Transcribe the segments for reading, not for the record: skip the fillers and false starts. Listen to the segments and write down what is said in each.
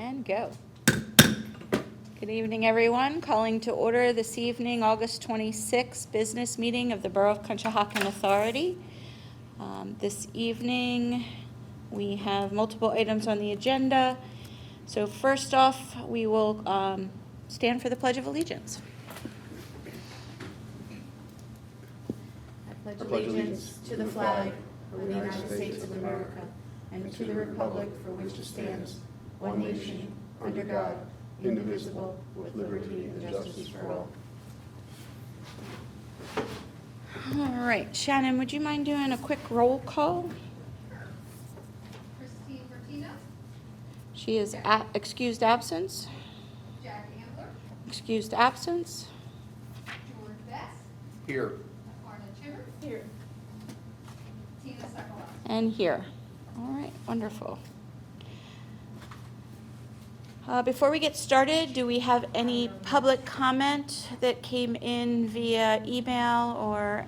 And go. Good evening, everyone. Calling to order this evening, August 26th, business meeting of the Borough of Conshohocken Authority. This evening, we have multiple items on the agenda. So first off, we will stand for the Pledge of Allegiance. I pledge allegiance to the flag of the United States of America and to the republic for which it stands, one nation, under God, indivisible, with liberty and justice for all. All right, Shannon, would you mind doing a quick roll call? Christine Bertino. She is excused absence. Jack Ambler. Excused absence. George Best. Here. Arna Chivers. Here. Tina Sokolow. And here. All right, wonderful. Before we get started, do we have any public comment that came in via email or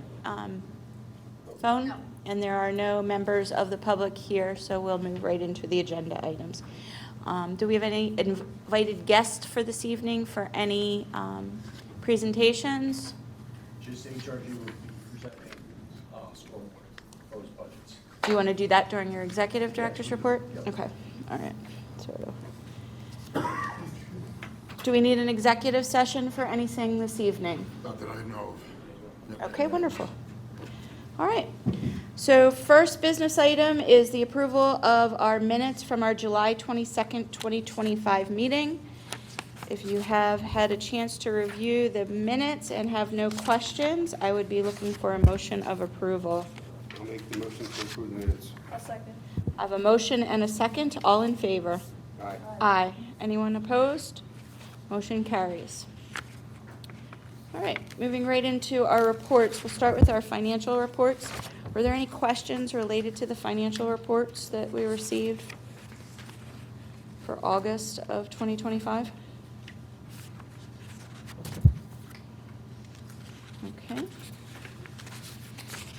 phone? No. And there are no members of the public here, so we'll move right into the agenda items. Do we have any invited guests for this evening for any presentations? Just HRG will be presenting stormwater proposed budgets. Do you want to do that during your executive director's report? Yep. Okay, all right. Do we need an executive session for anything this evening? Not that I know of. Yep. Okay, wonderful. All right. So first business item is the approval of our minutes from our July 22nd, 2025 meeting. If you have had a chance to review the minutes and have no questions, I would be looking for a motion of approval. I'll make the motion to approve the minutes. I'll second. I have a motion and a second. All in favor? Aye. Aye. Anyone opposed? Motion carries. All right, moving right into our reports. We'll start with our financial reports. Were there any questions related to the financial reports that we received for August of 2025? Okay.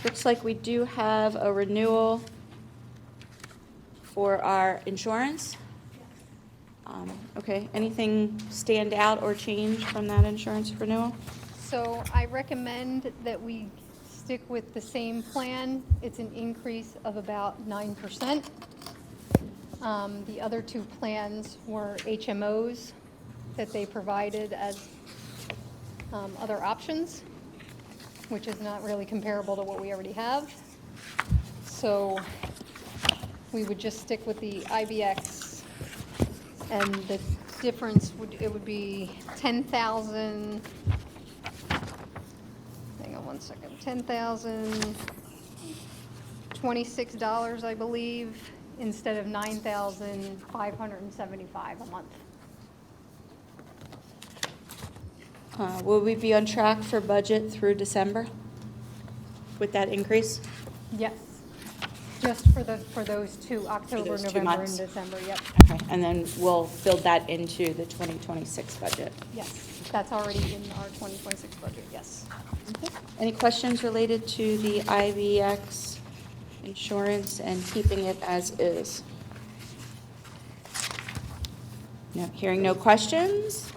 Looks like we do have a renewal for our insurance. Okay, anything stand out or change from that insurance renewal? So I recommend that we stick with the same plan. It's an increase of about 9%. The other two plans were HMOs that they provided as other options, which is not really comparable to what we already have. So we would just stick with the IBX. And the difference would be 10,000, hang on one second, $10,026, I believe, instead of $9,575 a month. Will we be on track for budget through December with that increase? Yes, just for those two, October, those 2 November, months? and December, yep. Okay, and then we'll build that into the 2026 budget. Yes, that's already in our 2026 budget, yes. Okay. Any questions related to the IVX insurance and keeping it as is? No, hearing no questions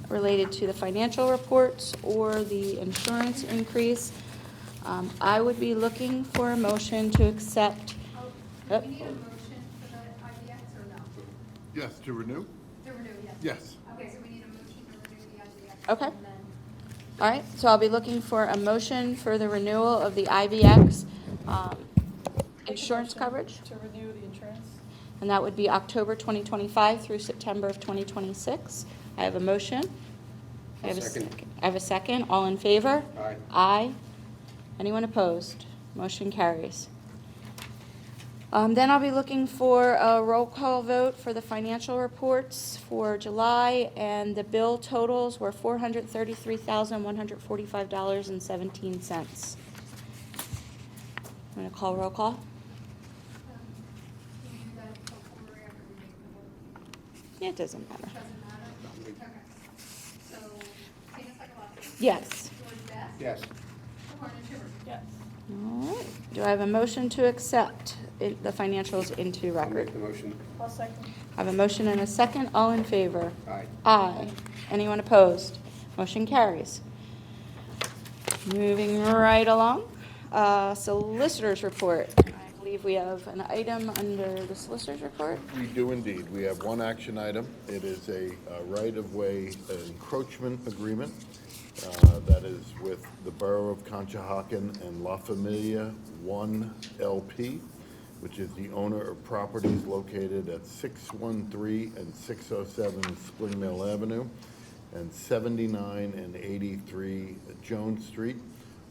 related to the financial reports or the insurance increase. I would be looking for a motion to accept. Do we need a motion for the IBX or no? Yes, to renew? To renew, yes. Yes. Okay, so we need a motion to renew the IBX. Okay. And then All right, so I'll be looking for a motion for the renewal of the IVX insurance coverage. To renew the insurance? And that would be October 2025 through September of 2026. I have a motion. I have a Second. I have a second. All in favor? Aye. Aye. Anyone opposed? Motion carries. Then I'll be looking for a roll call vote for the financial reports for July, and the bill totals were $433,145.17. I'm going to call roll call. can you do that before or after we make the vote? Yeah, it doesn't matter. Doesn't matter? Okay. So, Tina Sokolow. Yes. George Best. Yes. Arna Chivers. Yes. All right. Do I have a motion to accept the financials into I'll record? make the motion. I'll second. I have a motion and a second. All in favor? Aye. Aye. Anyone opposed? Motion carries. Moving right along, Solicitor's report. I believe we have an item under the Solicitor's report. We do indeed. We have one action item. It is a right-of-way encroachment agreement that is with the Borough of Conshohocken and LaFamiglia I LP, which is the owner of properties located at 613 and 607 Spring Mill Avenue and 79 and 83 Jones Street,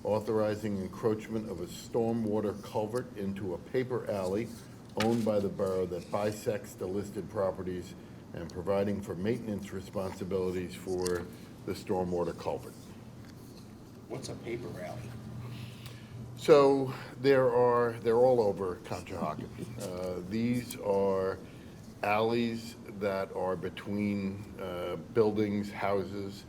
authorizing encroachment of a stormwater culvert into a paper alley owned by the borough that bisects the listed properties and providing for maintenance responsibilities for the stormwater culvert. What's a paper alley? So they're all over Conshohocken. These are alleys that are between buildings, houses,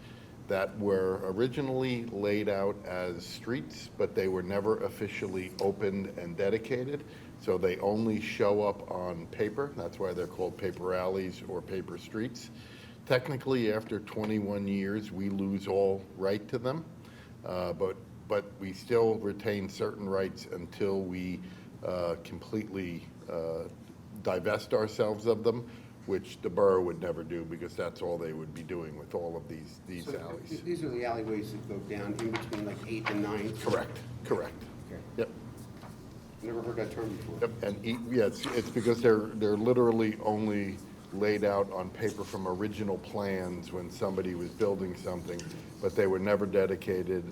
that were originally laid out as streets, but they were never officially opened and dedicated. So they only show up on paper. That's why they're called paper alleys or paper streets. Technically, after 21 years, we lose all right to them, but we still retain certain rights until we completely divest ourselves of them, which the borough would never do because that's all they would be doing with all of these So alleys. These are the alleyways that go down in between like 8th and 9th? Correct. Okay. Yep. Never heard that term before. Yep, and yeah, it's because they're literally only laid out on paper from original plans when somebody was building something, but they were never dedicated.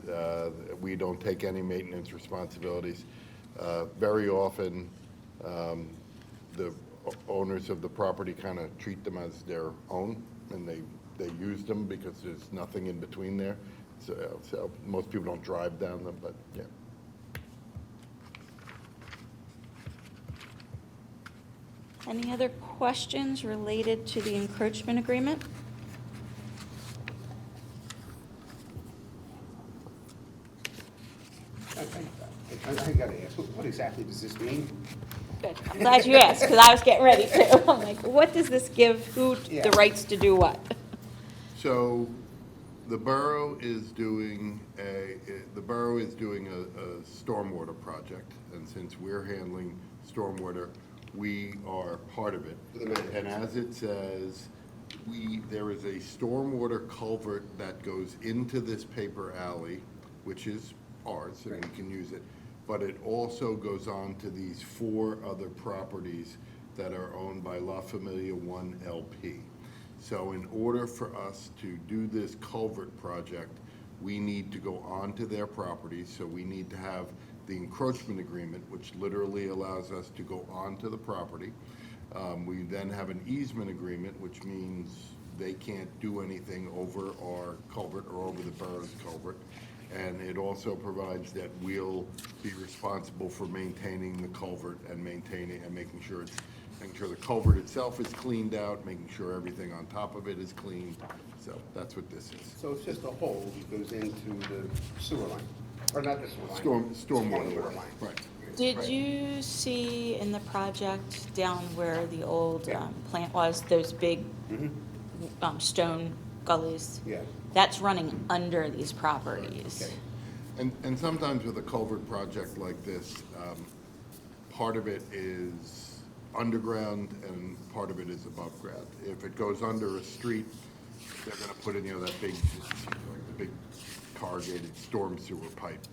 We don't take any maintenance responsibilities. Very often, the owners of the property kind of treat them as their own, and they use them because there's nothing in between there. So most people don't drive down them, but yeah. Any other questions related to the encroachment agreement? I gotta ask, what exactly does this mean? Good. I'm glad you asked, because I was getting ready to. I'm like, what does this give who Yeah. the rights to do what? So the borough is doing a stormwater project, and since we're handling stormwater, we are part of it. And as it says, there is a stormwater culvert that goes into this paper alley, which is ours, and we can use it. But it also goes on to these 4 other properties that are owned by LaFamiglia I LP. So in order for us to do this culvert project, we need to go onto their property, so we need to have the encroachment agreement, which literally allows us to go onto the property. We then have an easement agreement, which means they can't do anything over our culvert or over the borough's culvert. And it also provides that we'll be responsible for maintaining the culvert and making sure the culvert itself is cleaned out, making sure everything on top of it is cleaned. So that's what this is. So it's just a hole that goes into the sewer line, or not the sewer line? Stormwater line. line, right. Did you see in the project down where the old plant was, those big stone gullies? Yeah. That's running under these properties. Okay. And sometimes with a culvert project like this, part of it is underground and part of it is above ground. If it goes under a street, they're gonna put in, that big corrugated storm sewer pipe.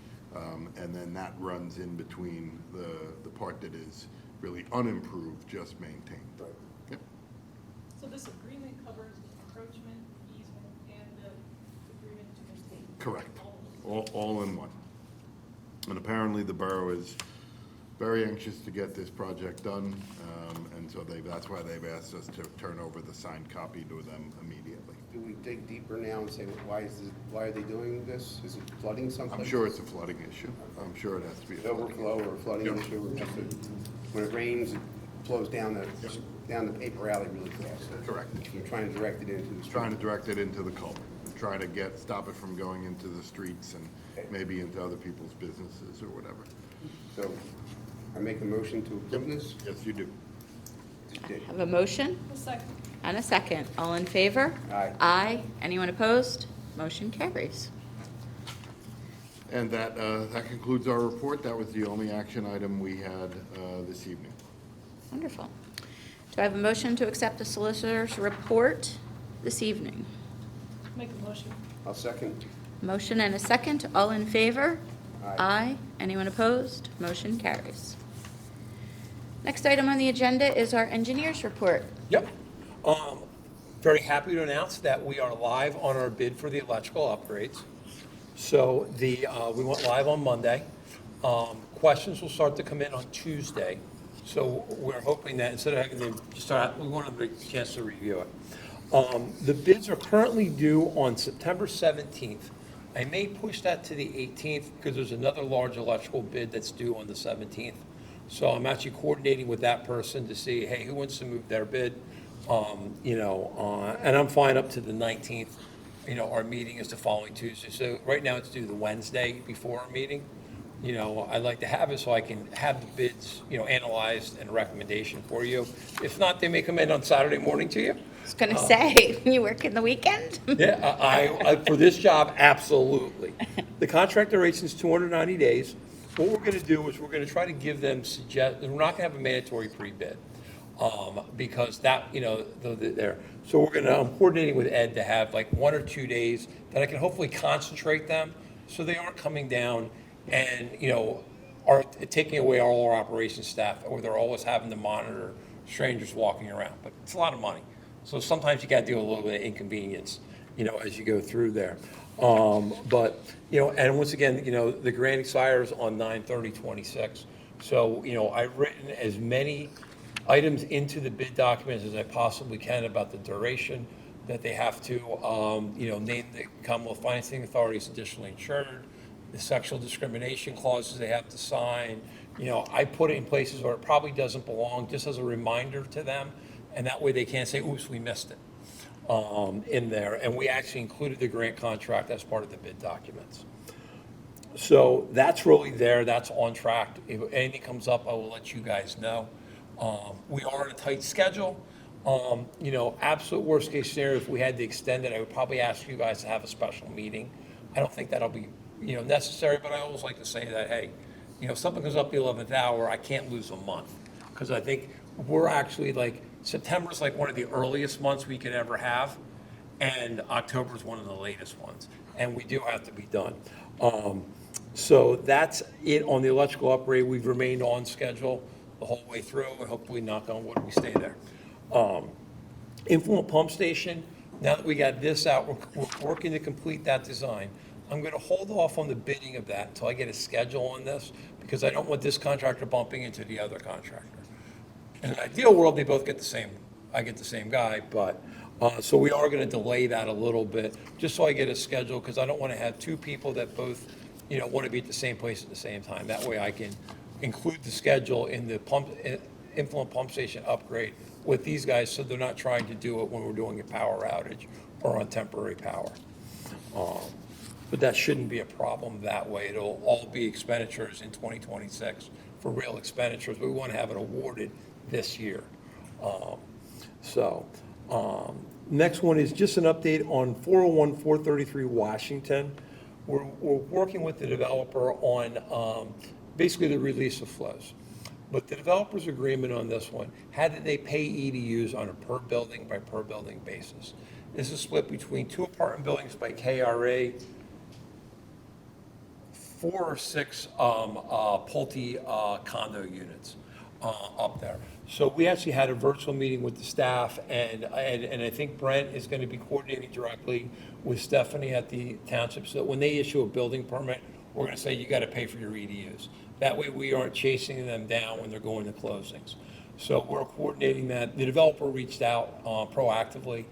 And then that runs in between the part that is really unimproved, just maintained. Right. Yep. So this agreement covers the encroachment, easement, and the agreement to maintain? Correct. All in one. And apparently the borough is very anxious to get this project done, and so that's why they've asked us to turn over the signed copy to them immediately. Do we dig deeper now and say, why are they doing this? Is it flooding someplace? I'm sure it's a flooding issue. I'm sure it has to be a flooding issue. Overflow or a flooding Yeah. issue? When it rains, it flows down the paper alley really fast. Correct. You're trying to direct it into the street. Trying to direct it into the culvert, trying to stop it from going into the streets and maybe into other people's businesses or whatever. So I make a motion to approve this? Yes, you do. Did. Have a motion A second. and a second. All in favor? Aye. Aye. Anyone opposed? Motion carries. And that concludes our report. That was the only action item we had this evening. Wonderful. Do I have a motion to accept the solicitor's report this evening? Make a motion. I'll second. Motion and a second. All in favor? Aye. Anyone opposed? Motion carries. Next item on the agenda is our engineer's report. Yep. Very happy to announce that we are live on our bid for the electrical upgrades. So we went live on Monday. Questions will start to come in on Tuesday. So we're hoping that instead of having them start, we want them a chance to review it. The bids are currently due on September 17th. I may push that to the 18th because there's another large electrical bid that's due on the 17th. So I'm actually coordinating with that person to see, hey, who wants to move their bid? And I'm fine up to the 19th. Our meeting is the following Tuesday. So right now it's due the Wednesday before our meeting. I'd like to have it so I can have the bids, analyzed and a recommendation for you. If not, they may come in on Saturday morning to you. I was going to say, you work in the weekend? Yeah, I for this job, absolutely. The contract duration is 290 days. What we're going to do is we're going to try to give them we're not going to have a mandatory pre-bid because that, they're there. So I'm coordinating with Ed to have like 1 or 2 days that I can hopefully concentrate them so they aren't coming down and, are taking away all our operations staff, or they're always having to monitor strangers walking around. But it's a lot of money. So sometimes you got to deal with a little bit of inconvenience, as you go through there. And once again, the grant expires on 9/30/26. So, I've written as many items into the bid documents as I possibly can about the duration that they have to, name the Commonwealth Financing Authority as additionally insured, the sexual discrimination clauses they have to sign. I put it in places where it probably doesn't belong, just as a reminder to them, and that way they can't say, oops, we missed it, in there. And we actually included the grant contract as part of the bid documents. So that's really there, that's on track. If anything comes up, I will let you guys know. We are on a tight schedule. Absolute worst case scenario, if we had to extend it, I would probably ask you guys to have a special meeting. I don't think that'll be necessary, but I always like to say that, hey, if something comes up the 11th hour, I can't lose a month. Because I think we're actually September's like one of the earliest months we could ever have, and October's one of the latest ones. And we do have to be done. So that's it on the electrical upgrade. We've remained on schedule the whole way through, and hopefully, knock on wood, we stay there. Influent pump station, now that we got this out, we're working to complete that design. I'm going to hold off on the bidding of that until I get a schedule on this, because I don't want this contractor bumping into the other contractor. In an ideal world, they both get the same, I get the same guy, but, so we are going to delay that a little bit, just so I get a schedule, because I don't want to have two people that both, want to be at the same place at the same time. That way I can include the schedule in the influent pump station upgrade with these guys, so they're not trying to do it when we're doing a power outage or on temporary power. But that shouldn't be a problem that way. It'll all be expenditures in 2026 for real expenditures. We want to have it awarded this year. Next one is just an update on 401, 433 Washington. We're working with the developer on basically the release of flows. But the developer's agreement on this one had that they pay EDUs on a per building by per building basis. This is split between 2 apartment buildings by KRA, 4 or 6 Pulte condo units up there. So we actually had a virtual meeting with the staff, and I think Brent is going to be coordinating directly with Stephanie at the township, so that when they issue a building permit, we're going to say, you got to pay for your EDUs. That way we aren't chasing them down when they're going to closings. So we're coordinating that. The developer reached out proactively.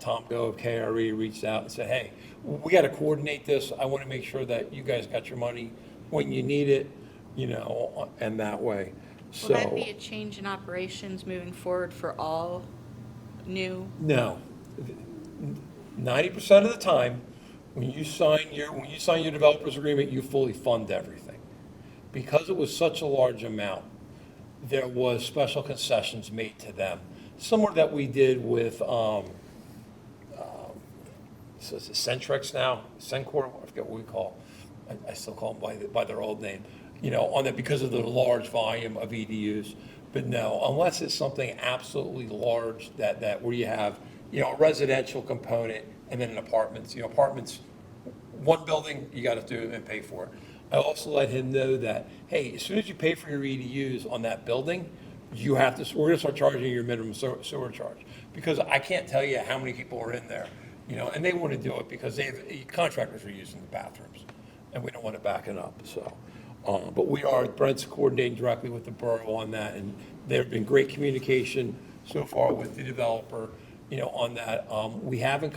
Tom Go of KRE reached out and said, hey, we got to coordinate this. I want to make sure that you guys got your money when you need it, and that way. Will that be a change in operations moving forward for all new? No. 90% of the time, when you sign your developer's agreement, you fully fund everything. Because it was such a large amount, there was special concessions made to them, similar that we did with, so it's Centrex now, Cencor, I forget what we call, I still call them by their old name, on that because of the large volume of EDUs. But no, unless it's something absolutely large that where you have, a residential component and then an apartments, apartments, one building, you got to do it and pay for it. I also let him know that, hey, as soon as you pay for your EDUs on that building, we're going to start charging your minimum sewer charge. Because I can't tell you how many people are in there, and they want to do it because contractors are using the bathrooms, and we don't want to back it up, so. But Brent's coordinating directly with the borough on that, and there have been great communication so far with the developer, on that. We haven't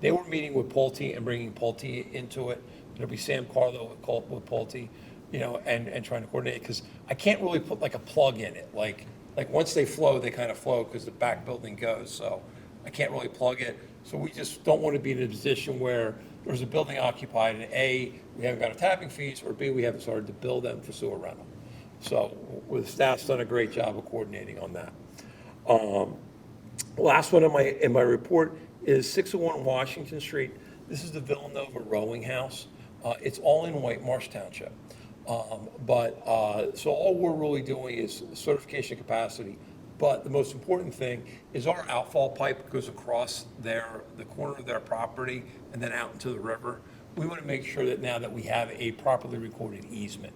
they were meeting with Pulte and bringing Pulte into it. It'll be Sam Carlo with Pulte, and trying to coordinate, because I can't really put like a plug in it. Like once they flow, they kind of flow because the back building goes, so I can't really plug it. So we just don't want to be in a position where there's a building occupied and A, we haven't got a tapping fees, or B, we haven't started to bill them for sewer rental. So the staff's done a great job of coordinating on that. Last one in my report is 601 Washington Street. This is the Villanova Rowing House. It's all in White Marsh Township. So all we're really doing is certification capacity. But the most important thing is our outfall pipe goes across the corner of their property and then out into the river. We want to make sure that now that we have a properly recorded easement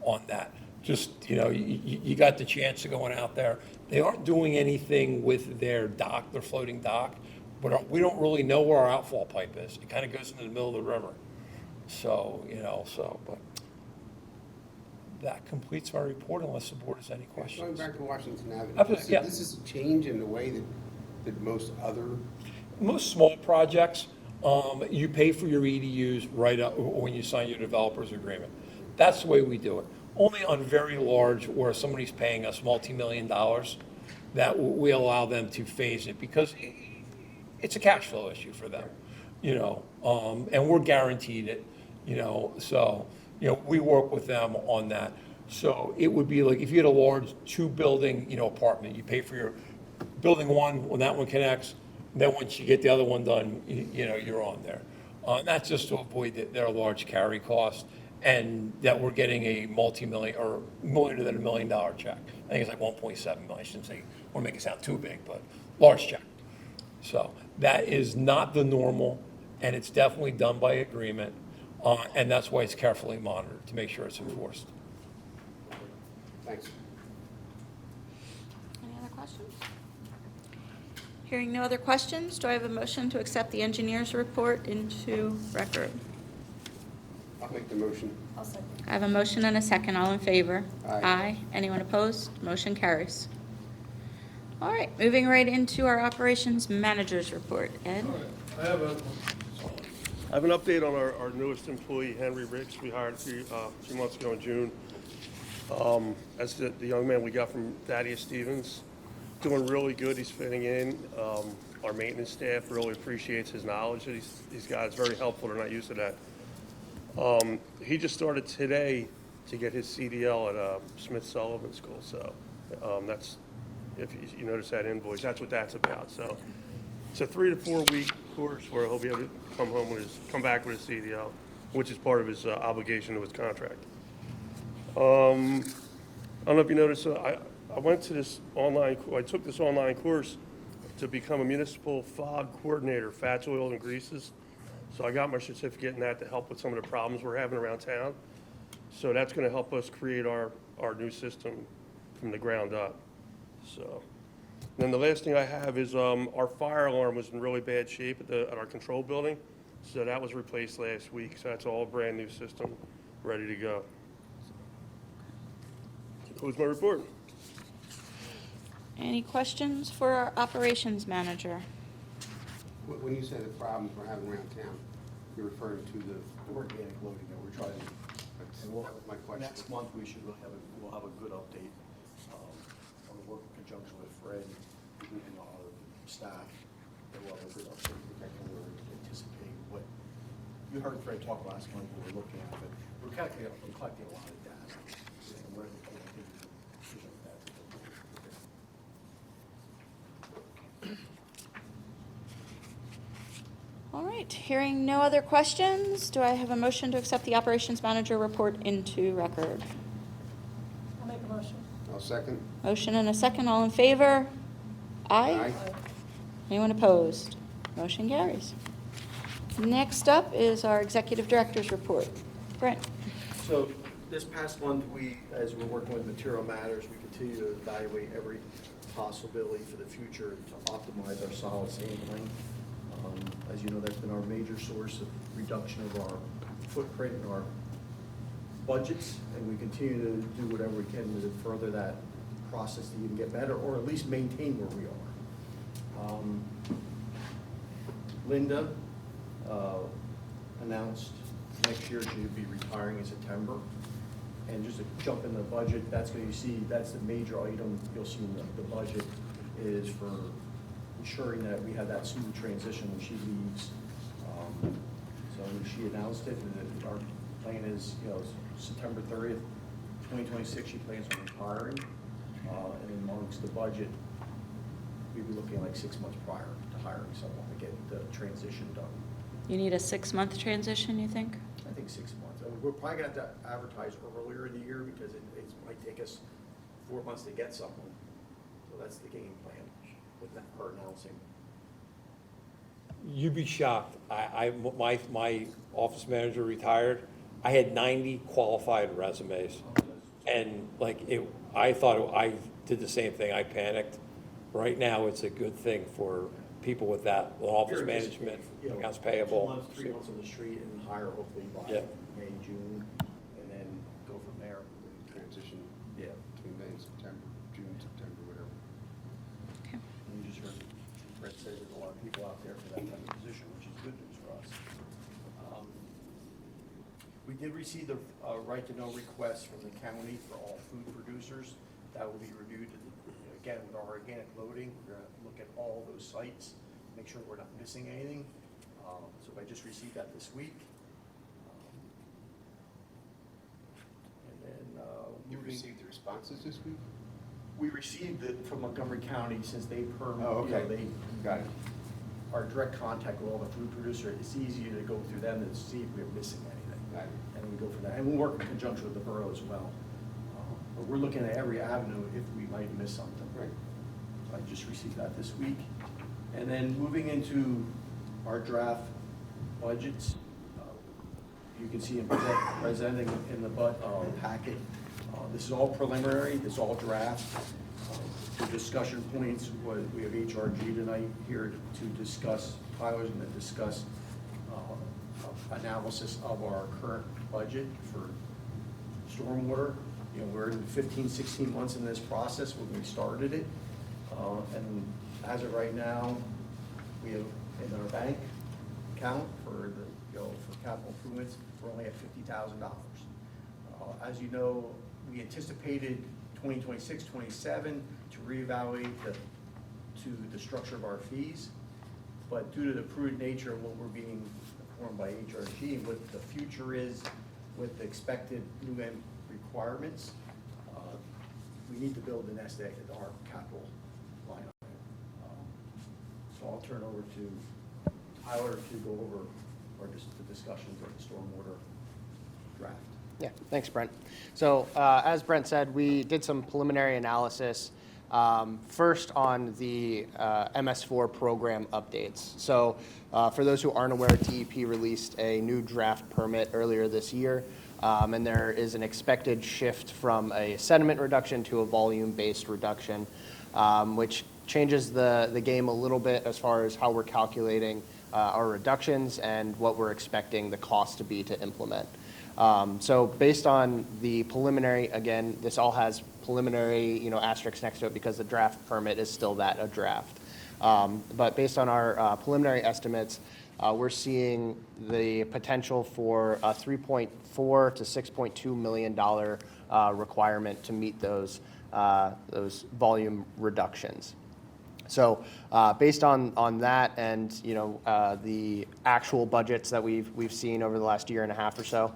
on that. Just, you got the chance of going out there. They aren't doing anything with their dock, their floating dock, but we don't really know where our outfall pipe is. It kind of goes into the middle of the river. So, but that completes my report unless the board has any Going questions. back to Washington Avenue, Absolutely, yeah. this is a change in the way that most other, Most small projects, you pay for your EDUs right up when you sign your developer's agreement. That's the way we do it. Only on very large, where somebody's paying us multi-million dollars, that we allow them to phase it, because it's a cash flow issue for them, and we're guaranteed it, so, we work with them on that. So it would be like if you had a large 2-building, apartment, you pay for your building one, when that one connects, then once you get the other one done, you're on there. That's just to avoid their large carry cost, and that we're getting a multi-million or more than $1 million check. I think it's like 1.7 million. I shouldn't say, or make it sound too big, but large check. So that is not the normal, and it's definitely done by agreement, and that's why it's carefully monitored to make sure it's enforced. thanks. Any other questions? Hearing no other questions, do I have a motion to accept the engineer's report into record? I'll make the motion. I have a motion and a second. All in favor? Aye. Anyone opposed? Motion carries. All right, moving right into our operations manager's report. Ed? I have an update on our newest employee, Henry Riggs. We hired a few months ago in June. That's the young man we got from Thaddeus Stevens. Doing really good. He's fitting in. Our maintenance staff really appreciates his knowledge that he's got. It's very helpful. They're not used to that. He just started today to get his CDL at Smith Sullivan School. So that's, if you notice that invoice, that's what that's about. So it's a 3 to 4 week course where he'll be able to come back with his CDL, which is part of his obligation to his contract. I don't know if you noticed, I went to this I took this online course to become a municipal fog coordinator, fats, oils, and greases. So I got my certificate in that to help with some of the problems we're having around town. So that's going to help us create our new system from the ground up. So then the last thing I have is our fire alarm was in really bad shape at our control building. So that was replaced last week. So that's all a brand new system ready to go. Concludes my report. Any questions for our operations manager? When you say the problems we're having around town, you're referring to the Organic loading that we're trying to, That's and we'll, my question. next month, we should really we'll have a good update, on the work in conjunction with Fred and our staff. That we'll have a good update, and we're anticipating what, you heard Fred talk last month, we were looking at, but we're collecting a lot of data. And we're going to continue to present that to All right, hearing no other questions, do I have a motion to accept the operations manager report into record? I'll make a motion. I'll second. Motion and a second, all in favor? Aye. Aye. Anyone opposed? Motion carries. Next up is our executive director's report. Brent? So this past month, as we're working with Material Matters, we continue to evaluate every possibility for the future to optimize our solid sampling. As you know, that's been our major source of reduction of our footprint and our budgets, and we continue to do whatever we can to further that process to even get better, or at least maintain where we are. Linda announced next year she would be retiring in September. And just to jump in the budget, that's going to see, that's the major item you'll see in the budget is for ensuring that we have that smooth transition when she leaves. So she announced it, and that our plan is, September 30th, 2026, she plans on retiring. And amongst the budget, we'd be looking like 6 months prior to hiring someone to get the transition done. You need a 6-month transition, you think? I think 6 months. We're probably going to have to advertise earlier in the year because it might take us 4 months to get someone. So that's the game plan with her announcing. You'd be shocked. My office manager retired. I had 90 qualified resumes. And I thought I did the same thing. I panicked. Right now, it's a good thing for people with that office management, accounts payable. 2 months, 3 months on the street and hire hopefully by Yeah. May, June, and then go from there. Transition Yeah. between May and September, June, September, whatever. Okay. And you just heard Brett say there's a lot of people out there for that type of position, which is good news for us. We did receive the right to know request from the county for all food producers. That will be reviewed again with our organic loading. We're going to look at all those sites, make sure we're not missing anything. So I just received that this week. And then You received the responses this week? we received it from Montgomery County since they permit. Oh, okay. They Got it. our direct contact with all the food producer. It's easier to go through them than see if we're missing anything. Got it. And we go for that. And we'll work in conjunction with the borough as well. But we're looking at every avenue if we might miss something. Right. So I just received that this week. And then moving into our draft budgets, you can see in presenting in the packet. This is all preliminary, this is all draft. The discussion points, we have HRG tonight here to discuss, Tyler's going to discuss analysis of our current budget for stormwater. We're in 15, 16 months in this process when we started it. And as of right now, we have in our bank account for for capital improvements, we're only at $50,000. As you know, we anticipated 2026, 27 to reevaluate the structure of our fees. But due to the prudent nature of what we're being informed by HRG and what the future is with the expected new requirements, we need to build an estimate at our capital line item. So I'll turn over to Tyler to go over the discussions of the stormwater draft. Yeah, thanks, Brent. So as Brent said, we did some preliminary analysis, first on the MS4 program updates. So for those who aren't aware, DEP released a new draft permit earlier this year, and there is an expected shift from a sediment reduction to a volume-based reduction, which changes the game a little bit as far as how we're calculating our reductions and what we're expecting the cost to be to implement. So based on the preliminary, again, this all has preliminary, asterisks next to it because the draft permit is still a draft. But based on our preliminary estimates, we're seeing the potential for a $3.4 to $6.2 million requirement to meet those volume reductions. So based on that and the actual budgets that we've seen over the last year and a half or so,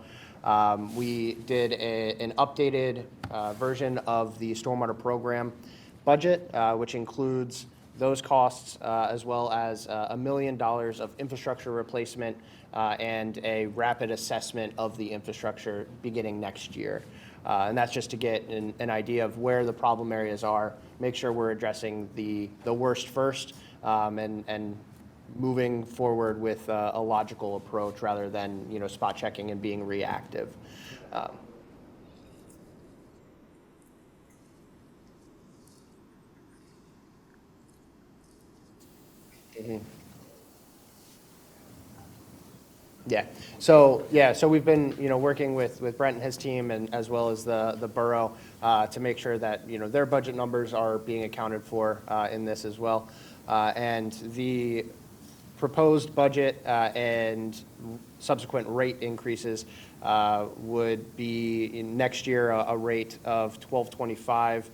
we did an updated version of the stormwater program budget, which includes those costs, as well as $1 million of infrastructure replacement and a rapid assessment of the infrastructure beginning next year. And that's just to get an idea of where the problem areas are, make sure we're addressing the worst first, and moving forward with a logical approach rather than, spot checking and being reactive. So we've been, working with Brent and his team and as well as the borough to make sure that, their budget numbers are being accounted for in this as well. And the proposed budget and subsequent rate increases would be in next year a rate of $12.25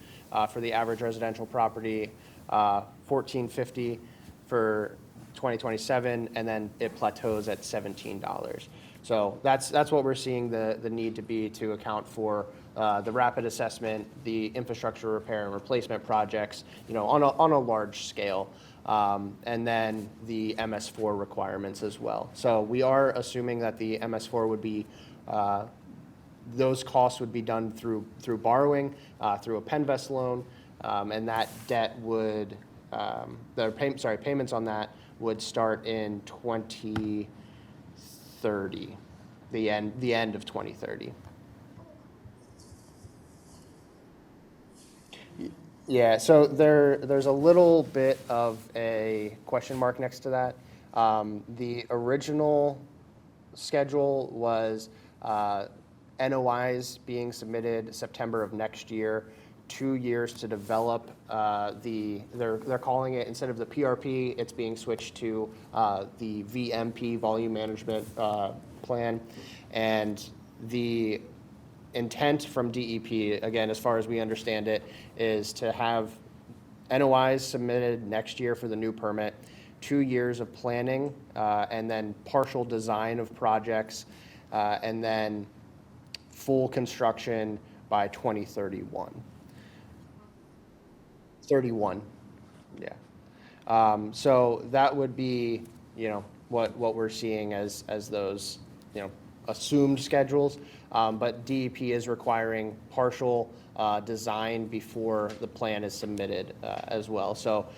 for the average residential property, $14.50 for 2027, and then it plateaus at $17. So that's what we're seeing the need to be to account for the rapid assessment, the infrastructure repair and replacement projects, on a large scale, and then the MS4 requirements as well. So we are assuming that the MS4 would be those costs would be done through borrowing, through a Penvest loan, and that debt would payments on that would start in 2030, the end of 2030. Yeah, so there's a little bit of a question mark next to that. The original schedule was NOIs being submitted September of next year, 2 years to develop they're calling it, instead of the PRP, it's being switched to the VMP, volume management plan. And the intent from DEP, again, as far as we understand it, is to have NOIs submitted next year for the new permit, 2 years of planning, and then partial design of projects, and then full construction by 2031. 31, yeah. So that would be, what we're seeing as those, assumed schedules. But DEP is requiring partial design before the plan is submitted as well. So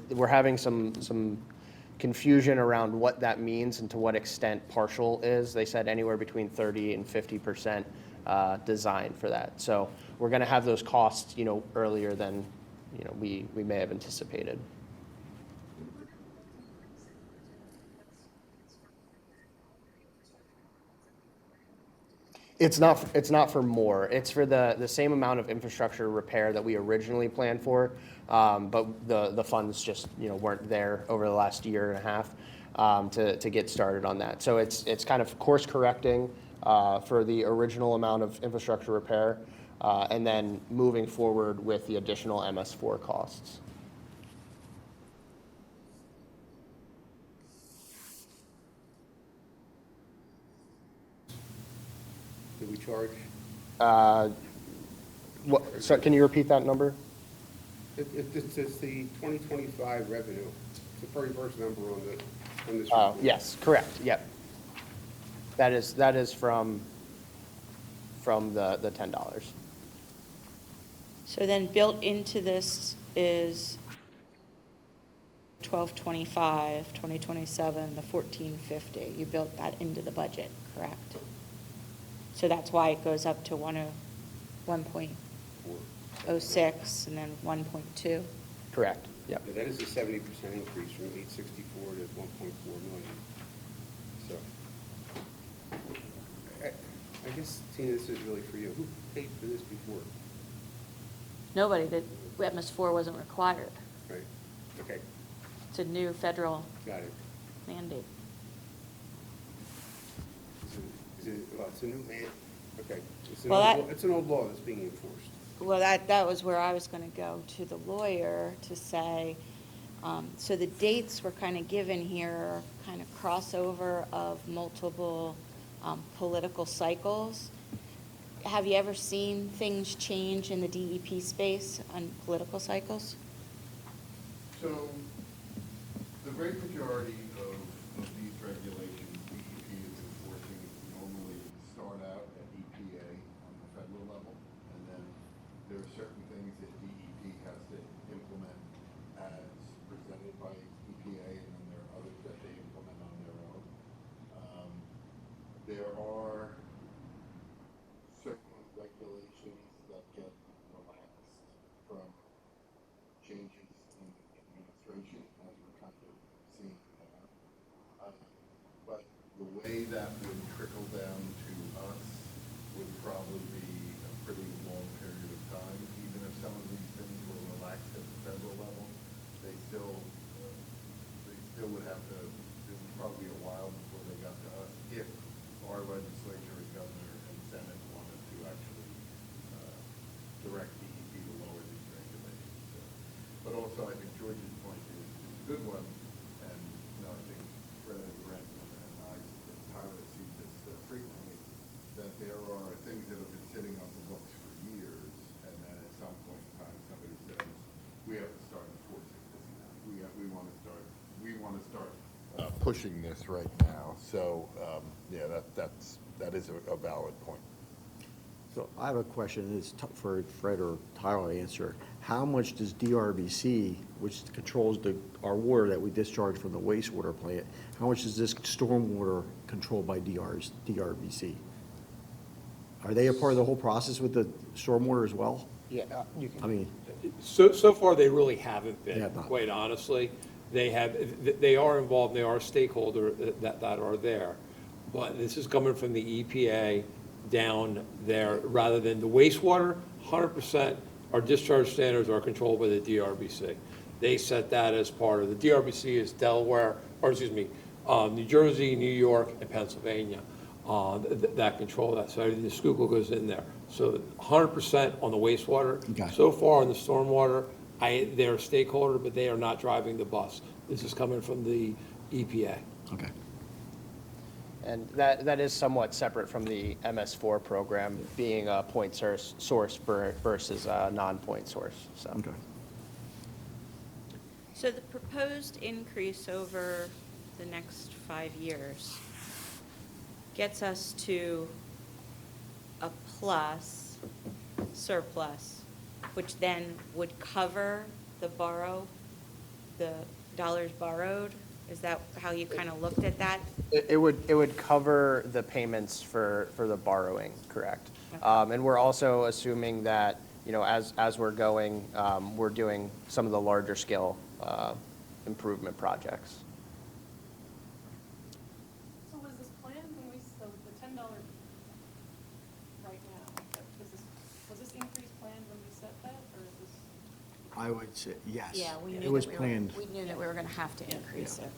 we're having some confusion around what that means and to what extent partial is. They said anywhere between 30 and 50% design for that. So we're going to have those costs, earlier than we may have anticipated. It's not for more. It's for the same amount of infrastructure repair that we originally planned for, but the funds just weren't there over the last year and a half to get started on that. So it's kind of course correcting for the original amount of infrastructure repair, and then moving forward with the additional MS4 costs. Do we charge? So can you repeat that number? It's the 2025 revenue. It's the very first number on this Oh, report. yes, correct, yep. That is from the $10. So then built into this is 1225, 2027, the 1450. You built that into the budget, correct? So that's why it goes up to 1.06 and then 1.2. Correct, yep. Yeah, that is a 70% increase from 864 to 1.4 million. So, I guess, Tina, this is really for you. Who paid for this before? Nobody did. MS4 wasn't required. Right, okay, It's a new federal got it. mandate. It's a new man, okay. Well, It's an old law that's being enforced. Well, that was where I was going to go to the lawyer to say, so the dates were kind of given here, kind of crossover of multiple political cycles. Have you ever seen things change in the DEP space on political cycles? So, the great majority of these regulations, DEP is enforcing normally start out at EPA on the federal level, and then there are certain things that DEP has to implement as presented by EPA, and then there are others that they implement on their own. There are certain regulations that get relaxed from changes in administration, as we're kind of seeing now. But the way that would trickle down to us would probably be a pretty long period of time. Even if some of these things were relaxed at the federal level, they still would have to, it would probably be a while before they got to us, if our legislature and governor and senate wanted to actually direct DEP to lower these regulations. So, but also, I think George's point is a good one, and, I think Fred and Brent and I, and Tyler see this frequently, that there are things that have been sitting on the books for years, and then at some point in time, somebody says, we have to start enforcing this now. We want to start pushing this right now. So, yeah, that is a valid point. So I have a question, it's for Fred or Tyler to answer. How much does DRBC, which controls our water that we discharge from the wastewater plant, how much is this stormwater controlled by DRBC? Are they a part of the whole process with the stormwater as well? Yeah, you I can. mean, So far, they really haven't They been, have not. quite honestly. They are involved, they are a stakeholder that are there. But this is coming from the EPA down there, rather than the wastewater, 100%, our discharge standards are controlled by the DRBC. They set that as part of, the DRBC is Delaware, or excuse me, New Jersey, New York, and Pennsylvania, that control that. So the Schuylkill goes in there. So 100% on the wastewater. Okay. So far on the stormwater, they're a stakeholder, but they are not driving the bus. This is coming from the EPA. okay. And that is somewhat separate from the MS4 program, being a point source versus a non-point source, so. Okay. So the proposed increase over the next 5 years gets us to a plus surplus, which then would cover the dollars borrowed? Is that how you kind of looked at that? It would cover the payments for the borrowing, correct? Okay. And we're also assuming that, as we're going, we're doing some of the larger scale improvement projects. So was this planned when so the $10 right now, was this increase planned when we set that, or is this? I would say, yes. Yeah, we knew It was that planned. we knew that we were going to have to increase it.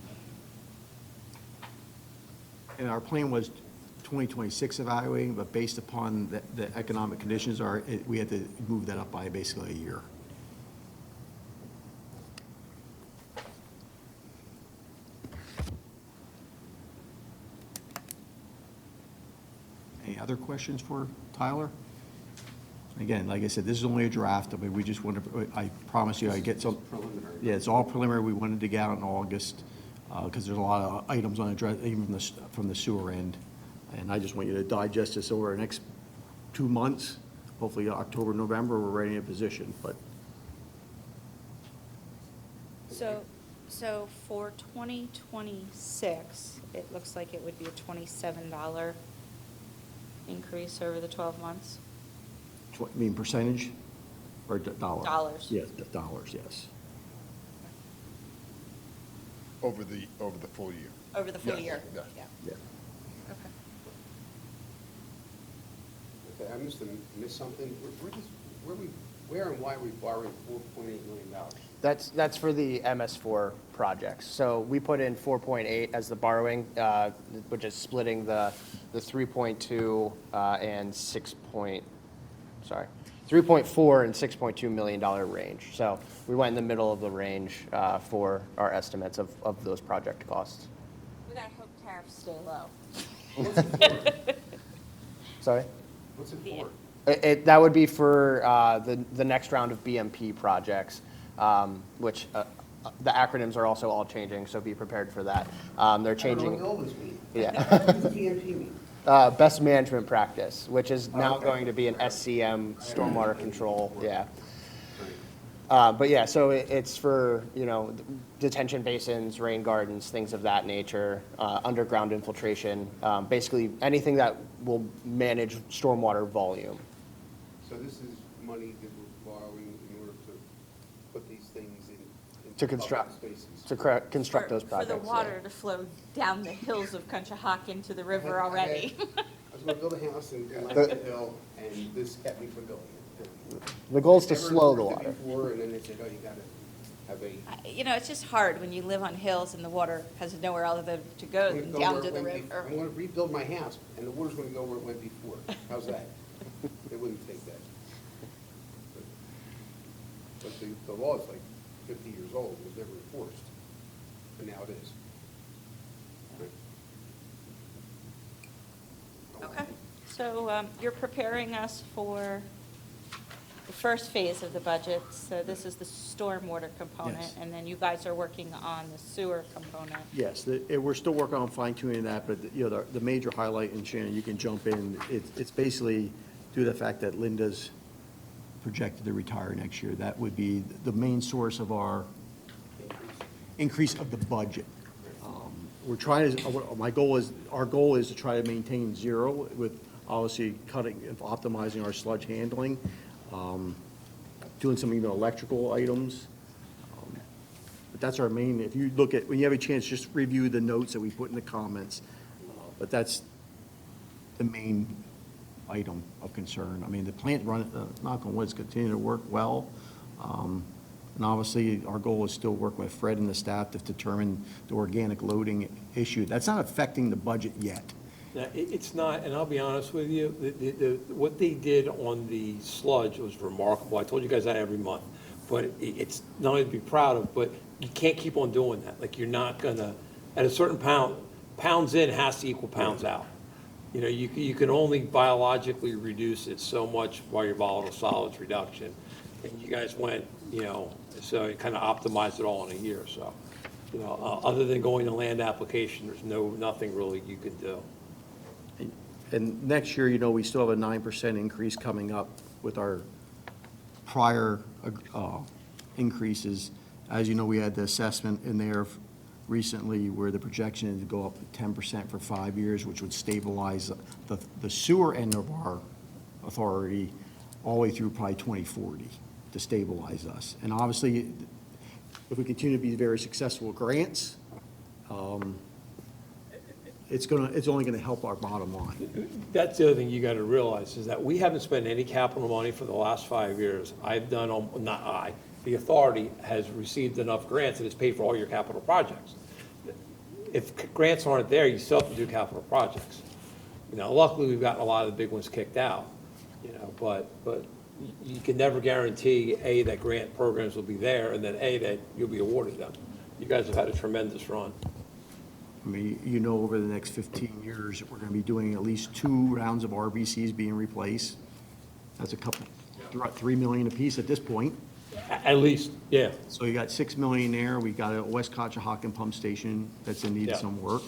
And our plan was 2026 evaluating, but based upon the economic conditions we had to move that up by basically a year. Any other questions for Tyler? Again, like I said, this is only a draft. I mean, we just want to, I promise you, I get some. Preliminary. Yeah, it's all preliminary. We wanted to get out in August, because there's a lot of items on the draft, even from the sewer end. And I just want you to digest this over the next 2 months. Hopefully October, November, we're ready in position, but. So for 2026, it looks like it would be a $27 increase over the 12 months? You mean percentage or dollar? Dollars. Yes, dollars, yes. Over the full year. Over the full Yes, year? yes. Yeah. Yeah. Okay. Okay, I missed something. Where and why are we borrowing $4.8 million? That's for the MS4 projects. So we put in 4.8 as the borrowing, which is splitting the 3.2 and 3.4 and $6.2 million range. So we went in the middle of the range for our estimates of those project costs. We gotta hope tariffs stay low. Sorry? What's it for? That would be for the next round of BMP projects, which the acronyms are also all changing, so be prepared for that. They're I don't know changing. what they always mean. Yeah. What does BMP mean? Best management practice, which is now going to be an SCM, stormwater control, yeah. But yeah, so it's for, detention basins, rain gardens, things of that nature, underground infiltration, basically anything that will manage stormwater volume. So this is money that we're borrowing in order to put these things in. To construct, public spaces. to construct those projects. For the yeah. water to flow down the hills of Conshohocken to the river already. I was gonna build a house in the hill, and this kept me from building it. The goal is to Never slow the worked it water. before, and then they said, oh, you gotta have a. It's just hard when you live on hills and the water has nowhere other to go I'm than gonna go down where to it the went river. I'm gonna rebuild my house, and the water's gonna go where it went before. How's that? They wouldn't take that. But the law is like 50 years old, it was never enforced, and now it is. Okay, so you're preparing us for the first phase of the budget, so this is the stormwater component, Yes. and then you guys are working on the sewer component. Yes, we're still working on fine tuning that, but, the major highlight, and Shannon, you can jump in, it's basically due to the fact that Linda's projected to retire next year. That would be the main source of our increase of the budget. We're trying to, our goal is to try to maintain zero with obviously cutting, optimizing our sludge handling, doing some even electrical items. But that's our main, if you look at, when you have a chance, just review the notes that we put in the comments. But that's the main item of concern. I mean, the plant knock on wood, is continuing to work well. And obviously, our goal is still work with Fred and the staff to determine the organic loading issue. That's not affecting the budget yet. Now, it's not, and I'll be honest with you, what they did on the sludge was remarkable. I told you guys that every month. But it's not only to be proud of, but you can't keep on doing that. Like, you're not gonna, at a certain pounds in has to equal pounds out. You can only biologically reduce it so much by your volatile solids reduction. And you guys went, so it kind of optimized it all in a year, so. Other than going to land application, there's nothing really you can do. And next year, we still have a 9% increase coming up with our prior increases. As you know, we had the assessment in there recently where the projection is to go up 10% for 5 years, which would stabilize the sewer end of our authority all the way through probably 2040 to stabilize us. And obviously, if we continue to be very successful with grants, it's only gonna help our bottom line. That's the other thing you gotta realize, is that we haven't spent any capital money for the last 5 years. The authority has received enough grants that it's paid for all your capital projects. If grants aren't there, you still have to do capital projects. Luckily, we've gotten a lot of the big ones kicked out, but you can never guarantee, A, that grant programs will be there, and then A, that you'll be awarded them. You guys have had a tremendous run. I mean, over the next 15 years, we're gonna be doing at least 2 rounds of RBCs being replaced. That's a couple, $3 million apiece at this point. At least, yeah. So you got $6 million there. We got a West Conshohocken pump station that's in need Yeah. of some work.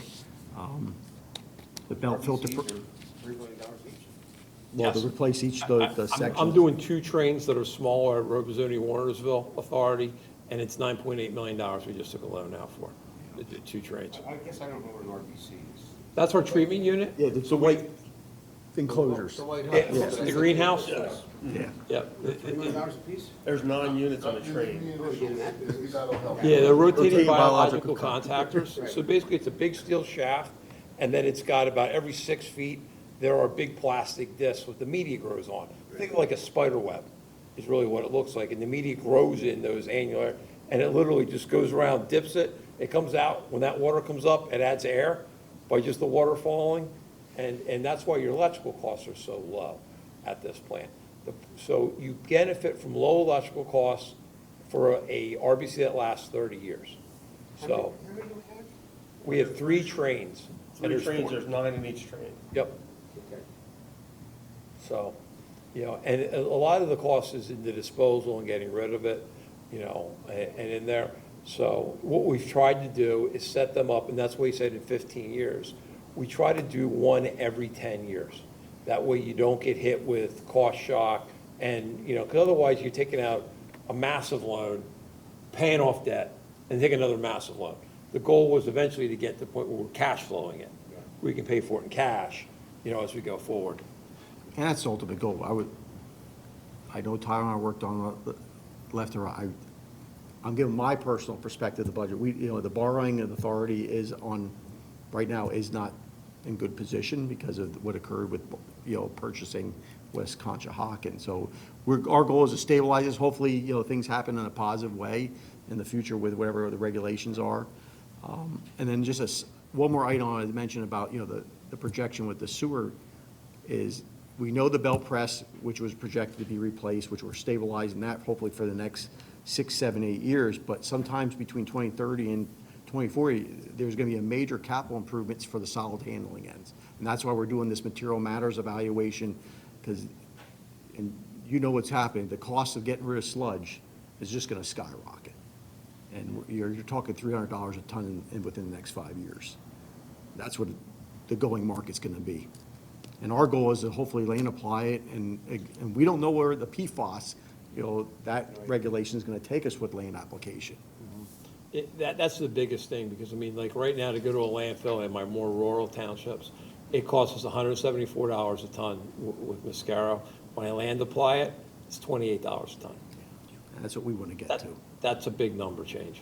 The belt filter, RBCs are $3 million each. well, to Yes. replace each the sections. I'm doing 2 trains that are smaller at Robozzoni Warnersville Authority, and it's $9.8 million we just took a loan out for, the 2 trains. I guess I don't know what an RBC is. That's our treatment unit? Yeah, it's the white enclosures. The White Yeah, House. the greenhouse? Yeah. Yeah. $3 million apiece? There's 9 units on a train. Oh, again, that business. Yeah, they're rotating Rotating biological biological contactors. So basically, it's a big steel shaft, and then it's got about every 6 feet, there are big plastic discs with the media grows on. Think of like a spider web, is really what it looks like. And the media grows in those annular, and it literally just goes around, dips it, it comes out. When that water comes up, it adds air by just the water falling. And that's why your electrical costs are so low at this plant. So you benefit from low electrical costs for a RBC that lasts 30 years. So How many do we have? we have 3 trains. and 3 trains, 4 there's 9 in each train. Yep, Okay. so, and a lot of the cost is in the disposal and getting rid of it, and in there. So what we've tried to do is set them up, and that's what he said in 15 years. We try to do one every 10 years. That way you don't get hit with cost shock and, you know, because otherwise you're taking out a massive loan, paying off debt, and take another massive loan. The goal was eventually to get to the point where we're cash flowing it. We can pay for it in cash, you know, as we go forward. And that's the ultimate goal. I know Tyler and I worked on the left and right. I'm giving my personal perspective of the budget. The borrowing authority is on, right now, is not in good position because of what occurred with, purchasing West Conshohocken. So our goal is to stabilize this. Hopefully, things happen in a positive way in the future with whatever the regulations are. And then just one more item I mentioned about, the projection with the sewer is, we know the belt press, which was projected to be replaced, which we're stabilizing that hopefully for the next 6, 7, 8 years, but sometimes between 2030 and 2040, there's going to be a major capital improvements for the solid handling ends. And that's why we're doing this material matters evaluation, because, and you know what's happening, the cost of getting rid of sludge is just going to skyrocket. And you're talking $300 a ton within the next 5 years. That's what the going market's going to be. And our goal is to hopefully land apply it, and we don't know where the PFAS, that regulation is going to take us with land application. That's the biggest thing, because, I mean, like, right now, to go to a landfill in my more rural townships, it costs us $174 a ton with Mascaro. When I land apply it, it's $28 a ton. And that's what we want to get to. That's a big number change.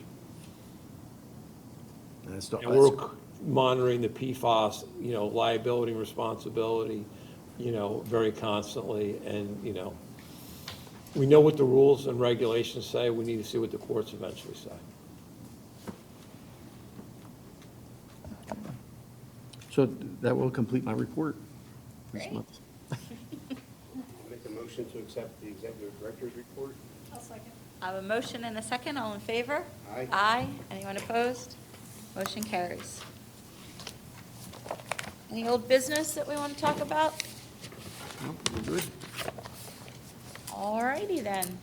And And we're monitoring the PFAS, liability and responsibility, very constantly. And, we know what the rules and regulations say. We need to see what the courts eventually say. So that will complete my report this Great. month. I'll make a motion to accept the executive director's report. I'll second. I have a motion and a second. All in favor? Aye. Aye. Anyone opposed? Motion carries. Any old business that we want to talk about? Nope, we're good. All righty then.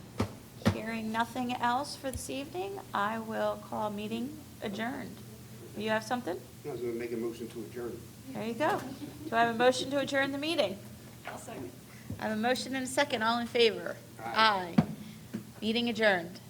Hearing nothing else for this evening, I will call meeting adjourned. You have something? I was going to make a motion to adjourn. There you go. Do I have a motion to adjourn the meeting? I'll second. I have a motion and a second. All in favor? Aye. Meeting adjourned.